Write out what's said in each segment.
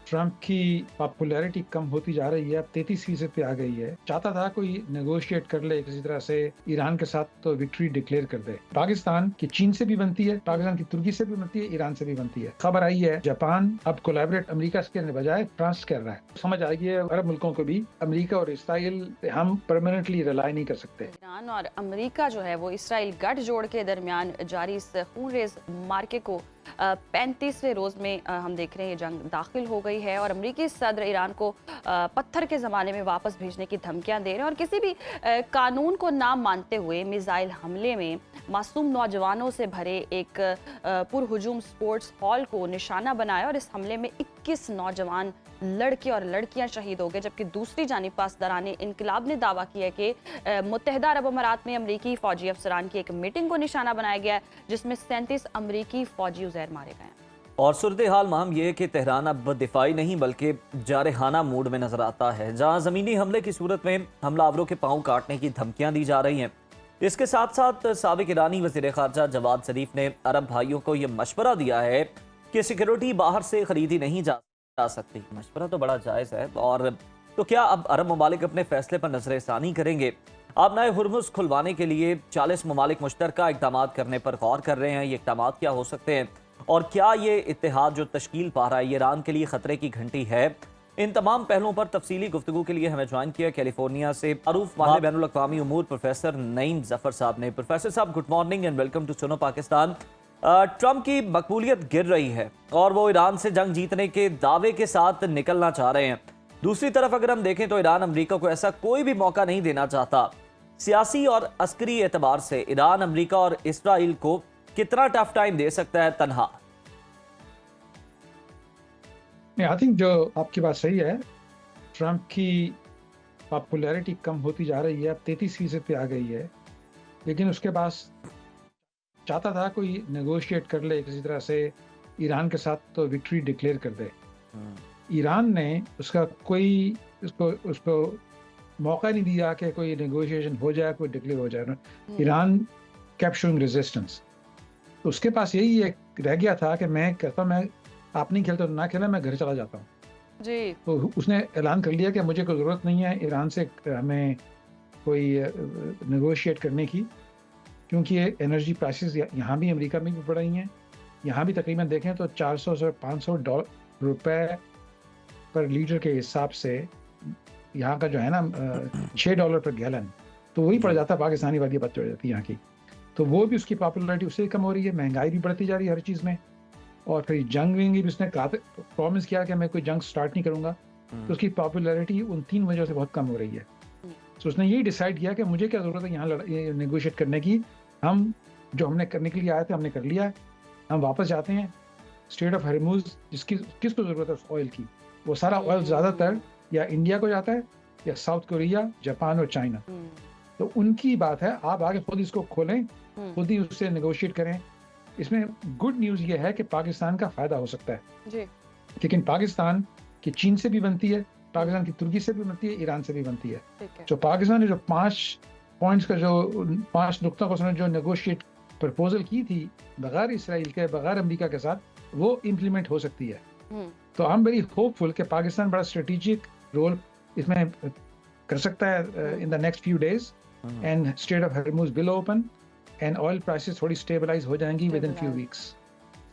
Trump की popularity कम होती जा रही है, अब 33% पे आ गई है। चाहता था कोई नेगोशिएट कर ले किसी तरह से ईरान के साथ, तो विक्ट्री डिक्लेयर कर दे। पाकिस्तान की चीन से भी बनती है, पाकिस्तान की तुर्की से भी बनती है, ईरान से भी बनती है। खबर आई है जापान अब कोलैबोरेट अमेरिका के बजाय फ्रांस कर रहा है। समझ आएगी अरब मुल्कों को भी अमेरिका और इसराइल पे हम परमानेंटली रिलाई नहीं कर सकते। ईरान और अमेरिका जो है वो इसराइल गठजोड़ के दरमियान जारी इस खूनरेज मार्के को 35वें रोज में हम देख रहे हैं ये जंग दाखिल हो गई है और अमेरिकी सदर ईरान को पत्थर के ज़माने में वापस भेजने की धमकियां दे रहे हैं और किसी भी कानून को ना मानते हुए मिसाइल हमले में मासूम नौजवानों से भरे एक पुरहुजूम स्पोर्ट्स हॉल को निशाना बनाया और इस हमले में 21 नौजवान लड़के और लड़कियां शहीद हो गए, जबकि दूसरी जानिब पासदारान इनकलाब ने दावा किया कि मुत्तहिदा अरब अमारात में अमरीकी फौजी अफसरान की एक मीटिंग को निशाना बनाया गया जिसमें 37 अमरीकी फौजी उज़ैर मारे गए। और सूरत हाल माहम यह कि तेहरान अब दिफाई नहीं बल्कि जारहाना मूड में नजर आता है, जहां जमीनी हमले की सूरत में हमलावरों के पांव काटने की धमकियां दी जा रही हैं। इसके साथ साथ साबिक ईरानी वज़ीर ख़ारजा जवाद ज़रीफ ने अरब भाइयों को यह मशवरा दिया है कि सिक्योरिटी बाहर से खरीदी नहीं जा सकती। मशवरा तो बड़ा जायज़ है। और तो क्या अब अरब ममालिक अपने फैसले पर नजरसानी करेंगे? अब नए हुर्मुज़ खुलवाने के लिए 40 ममालिक मुश्तरका इक़दामात करने पर गौर कर रहे हैं। ये इक़दामात क्या हो सकते हैं और क्या ये इत्तेहाद जो तश्कील पा रहा है ये ईरान के लिए खतरे की घंटी है? इन तमाम पहलुओं पर तफसीली गुफ्तगू के लिए हमें ज्वाइन किया कैलिफोर्निया से मारूफ माहिर बैनुल अक़वामी उमूर प्रोफेसर नईम जफर साहब ने। प्रोफेसर साहब, good morning and welcome to Suno Pakistan. Trump की मकबूलियत गिर रही है और वो ईरान से जंग जीतने के दावे के साथ निकलना चाह रहे हैं। दूसरी तरफ अगर हम देखें तो ईरान अमेरिका को ऐसा कोई भी मौका नहीं देना चाहता। सियासी और अस्करी एतबार से ईरान अमेरिका और इसराइल को कितना टफ टाइम दे सकता है तनहा? आई थिंक जो आपकी बात सही है, ट्रंप की पॉपुलैरिटी कम होती जा रही है, अब 33% पे आ गई है। लेकिन उसके पास चाहता था कोई नेगोशिएट कर ले किसी तरह से ईरान के साथ, तो विक्ट्री डिक्लेयर कर दे। ईरान ने उसका कोई उसको मौका नहीं दिया कि कोई नेगोशिएशन हो जाए, कोई डिक्लेयर हो जाए। Iran kept showing resistance. तो उसके पास यही एक रह गया था कि मैं कहता मैं आप नहीं खेलते तो ना खेला, मैं घर चला जाता हूँ जी। तो उसने ऐलान कर लिया कि मुझे कोई ज़रूरत नहीं है ईरान से हमें कोई नेगोशिएट करने की, क्योंकि ये एनर्जी प्राइसेस यहाँ भी अमेरिका में भी बढ़ रही हैं। यहाँ भी तकरीबन देखें तो 400 से 500 रुपए पर लीटर के हिसाब से यहाँ का जो है ना $6 पर गैलन, तो वही पड़ जाता है, पाकिस्तानी वाली बात हो जाती है यहाँ की। तो वो भी उसकी पॉपुलैरिटी उससे कम हो रही है, महंगाई भी बढ़ती जा रही है हर चीज़ में। और फिर जंग भी उसने प्रॉमिस किया कि मैं कोई जंग स्टार्ट नहीं करूंगा, तो उसकी पॉपुलैरिटी उन 3 वजह से बहुत कम हो रही है। तो उसने यही डिसाइड किया कि मुझे क्या ज़रूरत है यहाँ नेगोशिएट करने की, हम जो हमने करने के लिए आए थे हमने कर लिया है, हम वापस जाते हैं। स्ट्रेट ऑफ हॉर्मुज़ किसको ज़रूरत है ऑयल की, वो सारा ऑयल ज़्यादातर या इंडिया को जाता है या साउथ कोरिया, जापान और चाइना। तो उनकी बात है, आप आगे खुद इसको खोलें, खुद ही उससे नेगोशिएट करें। इसमें गुड न्यूज़ ये है कि पाकिस्तान का फ़ायदा हो सकता है जी। लेकिन पाकिस्तान की चीन से भी बनती है, पाकिस्तान की तुर्की से भी बनती है, ईरान से भी बनती है। जो पाकिस्तान ने जो 5 पॉइंट्स का जो 5 नुक्तों को उसने जो नेगोशिएट प्रपोजल की थी बगैर इसराइल के, बगैर अमेरिका के साथ, वो इम्प्लीमेंट हो सकती है। तो आई एम वेरी होपफुल कि पाकिस्तान बड़ा स्ट्रेटेजिक रोल इसमें कर सकता है in the next few days and straight of Hormuz will open and oil prices थोड़ी स्टेबलाइज हो जाएंगी विद इन फ्यू वीक्स।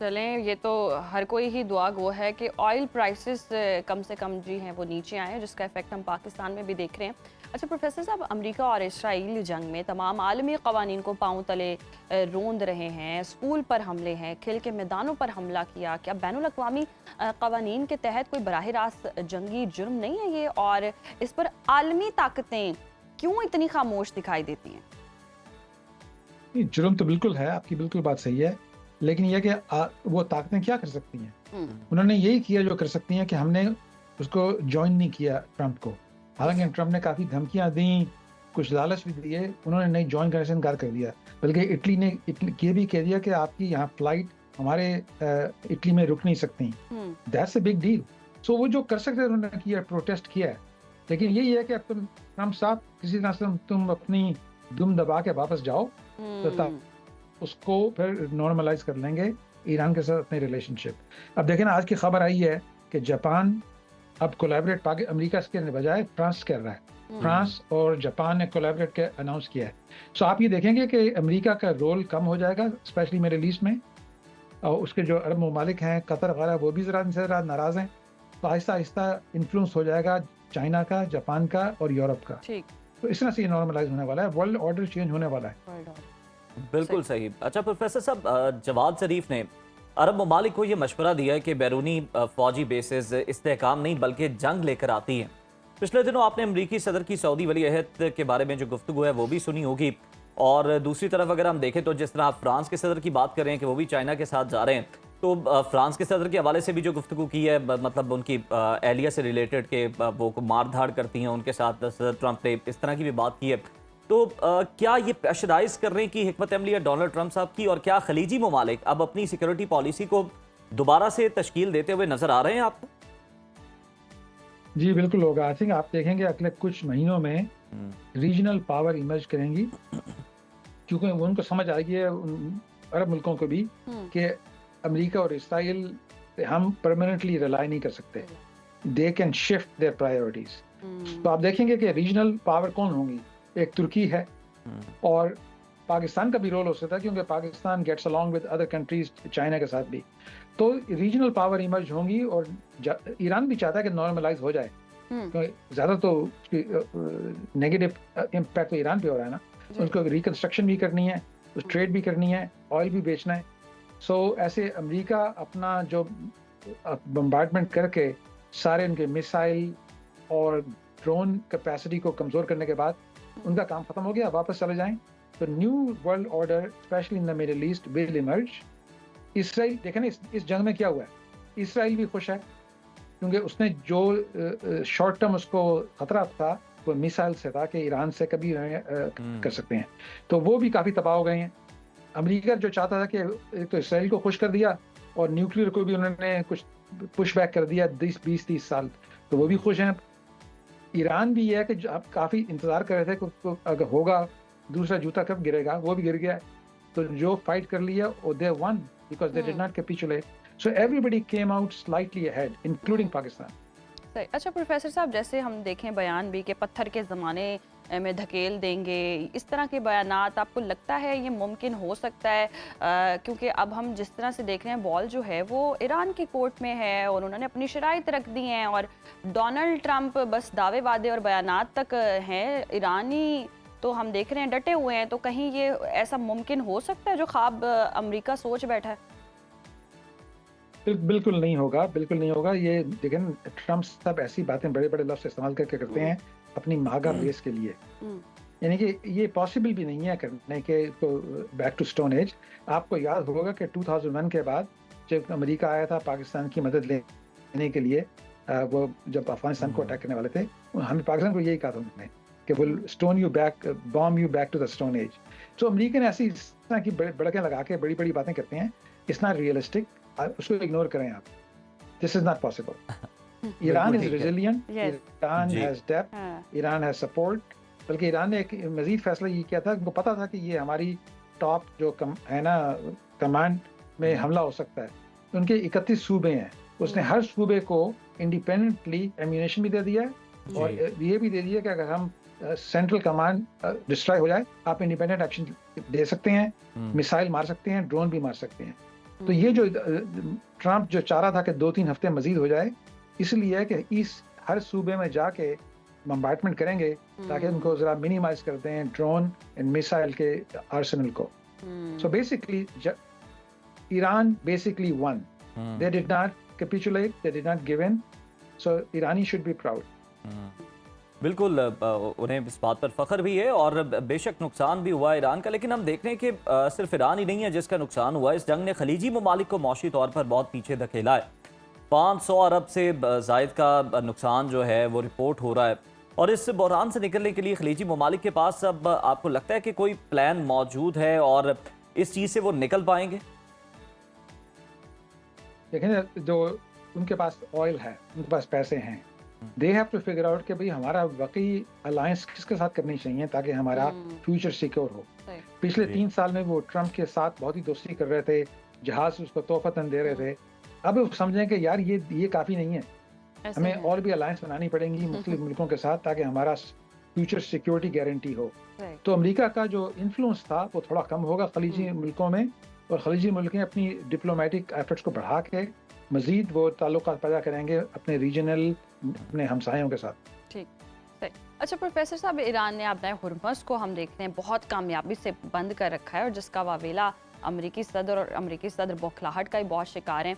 चलें, ये तो हर कोई ही दुआ गो है कि ऑयल प्राइसेस कम से कम जी हैं वो नीचे आए, जिसका इफेक्ट हम पाकिस्तान में भी देख रहे हैं। अच्छा प्रोफेसर साहब, अमेरिका और इसराइल जंग में तमाम आलमी कवानीन को पांव तले रोंद रहे हैं, स्कूल पर हमले हैं, खेल के मैदानों पर हमला किया। क्या बैनुल अक़वामी कवानीन के तहत कोई बराह रास्त जंगी जुर्म नहीं है ये, और इस पर आलमी ताकतें क्यों इतनी खामोश दिखाई देती हैं? जुर्म तो बिल्कुल है, आपकी बिल्कुल बात सही है, लेकिन यह कि वो ताकतें क्या कर सकती हैं? उन्होंने यही किया जो कर सकती हैं कि हमने उसको ज्वाइन नहीं किया ट्रंप को। हालांकि ट्रंप ने काफ़ी धमकियां दी, कुछ लालच भी दिए, उन्होंने नहीं ज्वाइन करने से इनकार कर दिया। बल्कि इटली ने ये भी कह दिया कि आपकी यहाँ फ्लाइट हमारे इटली में रुक नहीं सकती। That's a big deal. So वो जो कर सकते थे उन्होंने किया, प्रोटेस्ट किया है। लेकिन यही है कि अब तुम ट्रंप साहब किसी तरह से तुम अपनी दुम दबा के वापस जाओ, तो उसको फिर नॉर्मलाइज कर लेंगे ईरान के साथ अपने रिलेशनशिप। अब देखें ना, आज की खबर आई है कि जापान अब कोलैबोरेट अमेरिका के बजाय फ्रांस कर रहा है। फ्रांस और जापान ने कोलैबोरेट के अनाउंस किया है। सो आप ये देखेंगे कि अमेरिका का रोल कम हो जाएगा, स्पेशली मिडिल ईस्ट में। और उसके जो अरब ममालिक हैं, कतर वगैरह, वो भी ज़रा नाराज़ हैं। तो आहिस्ता आहिस्ता इन्फ्लुएंस हो जाएगा चाइना का, जापान का और यूरोप का। ठीक। तो इस तरह से नॉर्मलाइज होने वाला है, वर्ल्ड ऑर्डर चेंज होने वाला है। बिल्कुल सही। अच्छा प्रोफेसर साहब, जवाद ज़रीफ ने अरब ममालिक को ये मशवरा दिया है कि बैरूनी फौजी बेसिस इस्तेहकाम नहीं बल्कि जंग लेकर आती हैं। पिछले दिनों आपने अमरीकी सदर की सऊदी वली अहद के बारे में जो गुफ्तगू है वो भी सुनी होगी, और दूसरी तरफ अगर हम देखें तो जिस तरह आप फ्रांस के सदर की बात कर रहे हैं कि वो भी चाइना के साथ जा रहे हैं, तो फ्रांस के सदर के हवाले से भी जो गुफ्तगू की है, मतलब उनकी एहलिया से रिलेटेड के वो मार धाड़ करती हैं उनके साथ, सदर ट्रंप ने इस तरह की भी बात की है। तो क्या ये प्रेशराइज करने की हिकमत अमली है डोनाल्ड ट्रंप साहब की, और क्या खलीजी ममालिक अब अपनी सिक्योरिटी पॉलिसी को दोबारा से तश्कील देते हुए नजर आ रहे हैं आपको? जी बिल्कुल होगा। आई थिंक आप देखेंगे अगले कुछ महीनों में रीजनल पावर इमर्ज करेंगी, क्योंकि उनको समझ आ गई है अरब मुल्कों को भी कि अमेरिका और इसराइल पे हम परमानेंटली रिलाई नहीं कर सकते। They can shift there priorities. तो आप देखेंगे कि रीजनल पावर कौन होंगी। एक तुर्की है, और पाकिस्तान का भी रोल हो सकता है, क्योंकि Pakistan gets along with other countries, China के साथ भी। तो रीजनल पावर इमर्ज होंगी, और ईरान भी चाहता है कि नॉर्मलाइज हो जाए, क्योंकि ज़्यादा तो नेगेटिव इम्पैक्ट तो ईरान पे हो रहा है ना। उनको रिकंस्ट्रक्शन भी करनी है, उस ट्रेड भी करनी है, ऑयल भी बेचना है। सो ऐसे अमेरिका अपना जो बम्बार्डमेंट करके सारे उनके मिसाइल और ड्रोन कैपेसिटी को कमज़ोर करने के बाद उनका काम खत्म हो गया, वापस चले जाएं, तो new world order specially in the middle east will emerge. Israel देखें ना, इस जंग में क्या हुआ है, इसराइल भी खुश है, क्योंकि उसने जो शॉर्ट टर्म उसको खतरा था वो मिसाइल से था कि ईरान से कभी कर सकते हैं, तो वो भी काफ़ी तबाह हो गए हैं। अमेरिका जो चाहता था कि एक तो इसराइल को खुश कर दिया, और न्यूक्लियर को भी उन्होंने कुछ पुश बैक कर दिया 20-30 साल, तो वो भी खुश हैं। ईरान भी है कि आप काफ़ी इंतज़ार कर रहे थे कि अगर होगा दूसरा जूता कब गिरेगा, वो भी गिर गया। तो जो फाइट कर लिया वो they won, because they did not capitulate. So everybody came out slightly ahead, including Pakistan. सही। अच्छा प्रोफेसर साहब, जैसे हम देखें बयान भी कि पत्थर के ज़माने में धकेल देंगे, इस तरह के बयानात आपको लगता है ये मुमकिन हो सकता है? क्योंकि अब हम जिस तरह से देख रहे हैं बॉल जो है वो ईरान की कोर्ट में है, और उन्होंने अपनी शराइत रख दी हैं, और डोनाल्ड ट्रंप बस दावे वादे और बयानात तक हैं। ईरानी तो हम देख रहे हैं डटे हुए हैं, तो कहीं ये ऐसा मुमकिन हो सकता है जो ख्वाब अमेरिका सोच बैठा है? बिल्कुल नहीं होगा, बिल्कुल नहीं होगा। ये देखें, ट्रंप साहब ऐसी बातें बड़े बड़े लफ्ज़ इस्तेमाल करके करते हैं अपनी मागा बेस के लिए, यानी कि ये पॉसिबल भी नहीं है करने के। तो बैक टू स्टोन एज, आपको याद होगा कि 2001 के बाद जब अमेरिका आया था पाकिस्तान की मदद लेने के लिए, वो जब अफगानिस्तान को अटैक करने वाले थे, हमें पाकिस्तान को यही कहा था उन्होंने कि will stone you back, bomb you back to the stone age. तो अमेरिका ने ऐसी इस तरह की बड़के लगा के बड़ी बड़ी बातें करते हैं, इट्स नॉट रियलिस्टिक, उसको इग्नोर करें आप। This is not possible. Iran is resilient, Iran has depth, Iran has support. बल्कि ईरान ने एक मजीद फैसला ये किया था, उनको पता था कि ये हमारी टॉप जो है ना कमांड में हमला हो सकता है। तो उनके 31 सूबे हैं, उसने हर सूबे को इंडिपेंडेंटली एम्यूनेशन भी दे दिया है, और ये भी दे दिया कि अगर हम सेंट्रल कमांड डिस्ट्रॉय हो जाए, आप इंडिपेंडेंट एक्शन दे सकते हैं, मिसाइल मार सकते हैं, ड्रोन भी मार सकते हैं। तो ये जो ट्रंप जो चाह रहा था कि 2-3 हफ्ते मजीद हो जाए, इसलिए है कि इस हर सूबे में जाके बम्बार्डमेंट करेंगे ताकि उनको जरा मिनिमाइज करते हैं ड्रोन एंड मिसाइल के आर्सेनल को। So basically Iran basically one, they did not capitulate, they did not give in, so Irani should be proud. बिल्कुल, उन्हें इस बात पर फख्र भी है, और बेशक नुकसान भी हुआ ईरान का, लेकिन हम देख रहे हैं कि सिर्फ ईरान ही नहीं है जिसका नुकसान हुआ। इस जंग ने खलीजी ममालिक को मौशी तौर पर बहुत पीछे धकेला है। 500 अरब से जायद का नुकसान जो है वो रिपोर्ट हो रहा है, और इस बहरान से निकलने के लिए खलीजी ममालिक के पास अब आपको लगता है कि कोई प्लान मौजूद है और इस चीज़ से वो निकल पाएंगे? देखें, जो उनके पास ऑयल है, उनके पास पैसे हैं, they have to figure out कि भाई हमारा वाकई अलायंस किसके साथ करनी चाहिए ताकि हमारा फ्यूचर सिक्योर हो। पिछले 3 साल में वो ट्रंप के साथ बहुत ही दोस्ती कर रहे थे, जहाज उसको तोहफतन दे रहे थे, अब वो समझें कि यार ये काफ़ी नहीं है, ऐसे हमें है। और भी अलायंस बनानी पड़ेंगी मुख्तलिफ मुल्कों के साथ ताकि हमारा फ्यूचर सिक्योरिटी गारंटी हो। राइट। तो अमेरिका का जो इन्फ्लुएंस था वो थोड़ा कम होगा खलीजी मुल्कों में, और खलीजी मुल्क अपनी डिप्लोमेटिक एफर्ट्स को बढ़ा के मज़ीद वो ताल्लुकात पैदा करेंगे अपने रीजनल अपने हमसायों के साथ। ठीक, सही। अच्छा प्रोफेसर साहब, ईरान ने अपने हुर्मुज़ को हम देखते हैं बहुत कामयाबी से बंद कर रखा है, और जिसका वावेला अमेरिकी सदर बौखलाहट का ही बहुत शिकार हैं।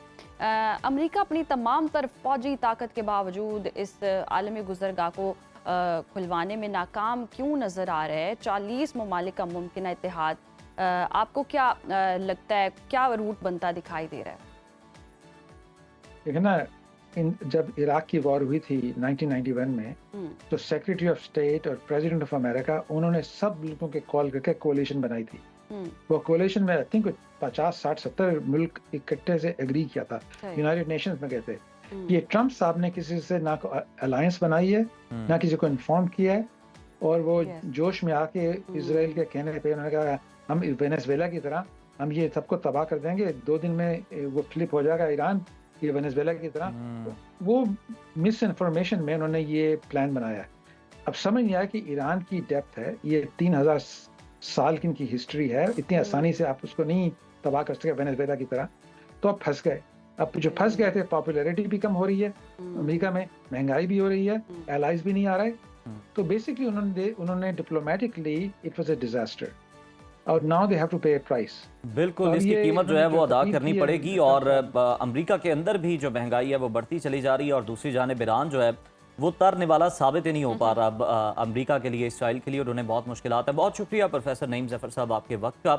अमेरिका अपनी तमाम तर फौजी ताकत के बावजूद इस आलमी गुजरगाह को खुलवाने में नाकाम क्यों नज़र आ रहा है? 40 ममालिक का मुमकिन इत्तेहाद, आपको क्या लगता है, क्या रूट बनता दिखाई दे रहा है? देखिए ना, जब इराक की वॉर हुई थी 1991 में, तो सेक्रेटरी ऑफ स्टेट और प्रेसिडेंट ऑफ अमेरिका उन्होंने सब मुल्कों के कॉल करके कोalition बनाई थी। वो कोalition में आई थिंक 50, 60, 70 मुल्क इकट्ठे से एग्री किया था, यूनाइटेड नेशंस में गए थे। ये ट्रम्प साहब ने किसी से ना अलायंस बनाई है, ना किसी को इन्फॉर्म किया है, और वो जोश में आके इसराइल के कहने पे उन्होंने कहा हम वेनेजुएला की तरह हम ये सबको तबाह कर देंगे, 2 दिन में वो फ्लिप हो जाएगा ईरान, ये वेनेजुएला की तरह। वो मिस इन्फॉर्मेशन में उन्होंने ये प्लान बनाया है। अब समझ नहीं आया कि ईरान की डेप्थ है, ये 3000 साल की इनकी हिस्ट्री है, इतनी आसानी से आप उसको नहीं तबाह कर सके वेनेजुएला की तरह। तो अब फंस गए। अब जो फंस गए थे, पॉपुलैरिटी भी कम हो रही है अमेरिका में, महंगाई भी हो रही है, एलाइज भी नहीं आ रहे। तो बेसिकली उन्होंने diplomatically it was a disaster, और नाउ दे हैव टू पे अ प्राइस। बिल्कुल, इसकी कीमत जो है वो अदा करनी पड़ेगी, और अमेरिका के अंदर भी जो महंगाई है वो बढ़ती चली जा रही है, और दूसरी जानिब ईरान जो है वो तरने वाला साबित ही नहीं हो पा रहा अब अमेरिका के लिए, इसराइल के लिए, और उन्हें बहुत मुश्किलात है। बहुत शुक्रिया प्रोफेसर नईम ज़फ़र साहब आपके वक्त का।